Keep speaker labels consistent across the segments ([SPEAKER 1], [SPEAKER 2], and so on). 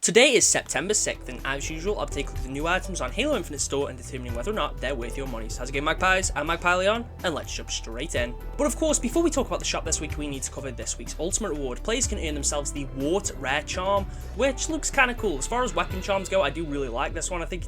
[SPEAKER 1] Today is September 6th, and as usual, I'll take a look at the new items on Halo Infinite store and determining whether or not they're worth your money. So how's it going, Magpies? I'm Magpie Leon, and let's jump straight in. But of course, before we talk about the shop this week, we need to cover this week's Ultimate Reward. Players can earn themselves the Wort Rare Charm, which looks kind of cool. As far as weapon charms go, I do really like this one. I think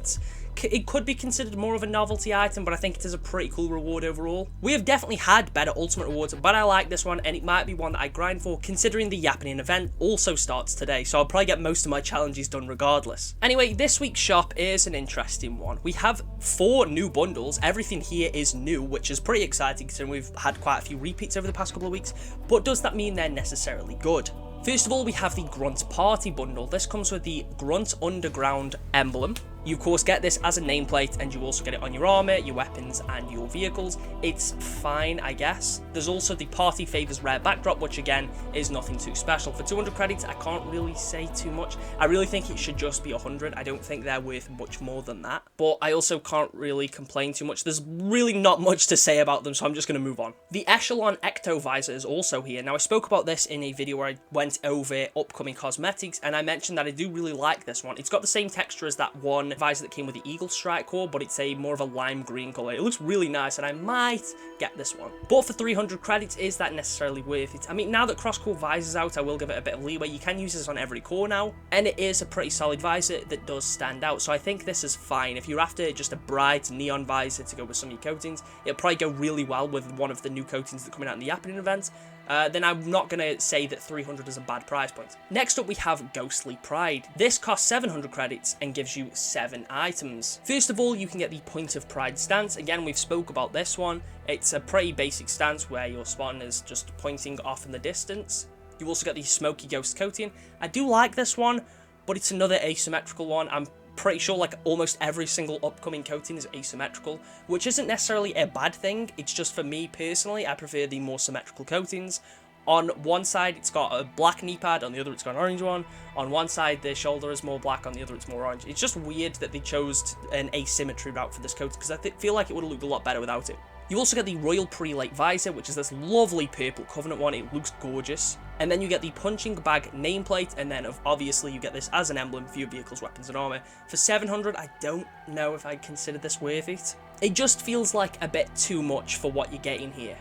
[SPEAKER 1] it could be considered more of a novelty item, but I think it is a pretty cool reward overall. We have definitely had better Ultimate Rewards, but I like this one, and it might be one that I grind for, considering the Yappening event also starts today, so I'll probably get most of my challenges done regardless. Anyway, this week's shop is an interesting one. We have 4 new bundles. Everything here is new, which is pretty exciting, considering we've had quite a few repeats over the past couple of weeks, but does that mean they're necessarily good? First of all, we have the Grunt Party bundle. This comes with the Grunt Underground emblem. You of course get this as a nameplate, and you also get it on your armor, your weapons, and your vehicles. It's fine, I guess. There's also the Party Favors rare backdrop, which again is nothing too special. For 200 credits, I can't really say too much. I really think it should just be 100. I don't think they're worth much more than that. But I also can't really complain too much. There's really not much to say about them, so I'm just going to move on. The Echelon Ecto Visor is also here. Now, I spoke about this in a video where I went over upcoming cosmetics, and I mentioned that I do really like this one. It's got the same texture as that one visor that came with the Eagle Strike core, but it's a more of a lime green color. It looks really nice, and I might get this one. But for 300 credits, is that necessarily worth it? I mean, now that cross-core visor's out, I will give it a bit of leeway. You can use this on every core now, and it is a pretty solid visor that does stand out, so I think this is fine. If you're after just a bright neon visor to go with some of your coatings, it'll probably go really well with one of the new coatings that are coming out in the Yappening event. Then I'm not going to say that 300 is a bad price point. Next up, we have Ghostly Pride. This costs 700 credits and gives you 7 items. First of all, you can get the Point of Pride stance. Again, we've spoke about this one. It's a pretty basic stance where your Spartan is just pointing off in the distance. You also get the Smoky Ghost coating. I do like this one, but it's another asymmetrical one. I'm pretty sure like almost every single upcoming coating is asymmetrical, which isn't necessarily a bad thing. It's just for me personally, I prefer the more symmetrical coatings. On one side it's got a black knee pad, on the other it's got an orange one. On one side the shoulder is more black, on the other it's more orange. It's just weird that they chose an asymmetry route for this coating, because I feel like it would have looked a lot better without it. You also get the Royal Prelate Visor, which is this lovely purple Covenant one. It looks gorgeous. And then you get the Punching Bag nameplate, and then obviously you get this as an emblem for your vehicles, weapons, and armor. For 700, I don't know if I'd consider this worth it. It just feels like a bit too much for what you're getting here.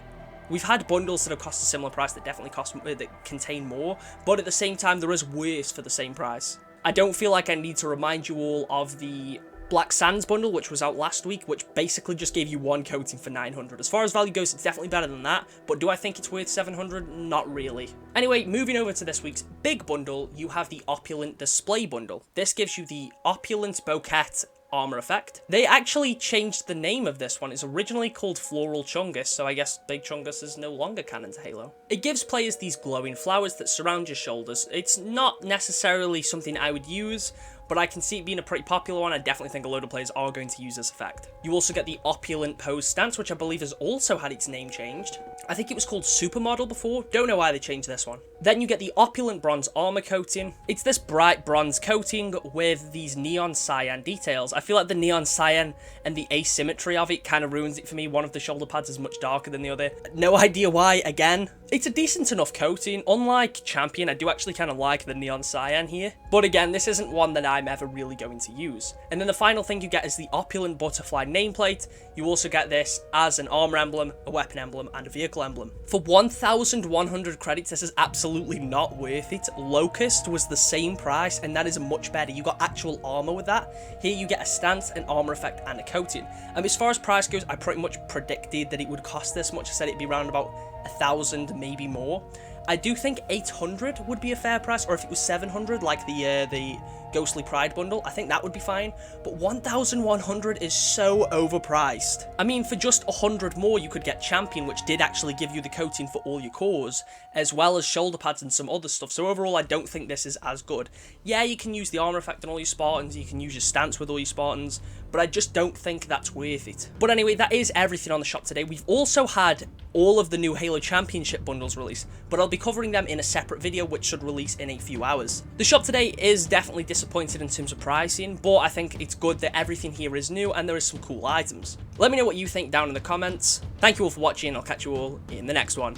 [SPEAKER 1] We've had bundles that have cost a similar price that definitely that contain more, but at the same time there is worse for the same price. I don't feel like I need to remind you all of the Black Sands bundle, which was out last week, which basically just gave you 1 coating for 900. As far as value goes, it's definitely better than that, but do I think it's worth 700? Not really. Anyway, moving over to this week's big bundle, you have the Opulent Display bundle. This gives you the Opulent Bouquet armor effect. They actually changed the name of this one. It's originally called Floral Chungus, so I guess Big Chungus is no longer canon to Halo. It gives players these glowing flowers that surround your shoulders. It's not necessarily something I would use, but I can see it being a pretty popular one. I definitely think a load of players are going to use this effect. You also get the Opulent Pose stance, which I believe has also had its name changed. I think it was called Supermodel before. Don't know why they changed this one. Then you get the Opulent Bronze armor coating. It's this bright bronze coating with these neon cyan details. I feel like the neon cyan and the asymmetry of it kind of ruins it for me. One of the shoulder pads is much darker than the other. No idea why, again. It's a decent enough coating. Unlike Champion, I do actually kind of like the neon cyan here. But again, this isn't one that I'm ever really going to use. And then the final thing you get is the Opulent Butterfly nameplate. You also get this as an armor emblem, a weapon emblem, and a vehicle emblem. For 1,100 credits, this is absolutely not worth it. Locust was the same price, and that is much better. You got actual armor with that. Here you get a stance, an armor effect, and a coating. As far as price goes, I pretty much predicted that it would cost this much. I said it'd be around about 1,000, maybe more. I do think 800 would be a fair price, or if it was 700, like the Ghostly Pride bundle, I think that would be fine. But 1,100 is so overpriced. I mean, for just 100 more, you could get Champion, which did actually give you the coating for all your cores, as well as shoulder pads and some other stuff. So overall, I don't think this is as good. Yeah, you can use the armor effect on all your Spartans, you can use your stance with all your Spartans, but I just don't think that's worth it. But anyway, that is everything on the shop today. We've also had all of the new Halo Championship bundles release, but I'll be covering them in a separate video which should release in a few hours. The shop today is definitely disappointed in terms of pricing, but I think it's good that everything here is new and there is some cool items. Let me know what you think down in the comments. Thank you all for watching, I'll catch you all in the next one.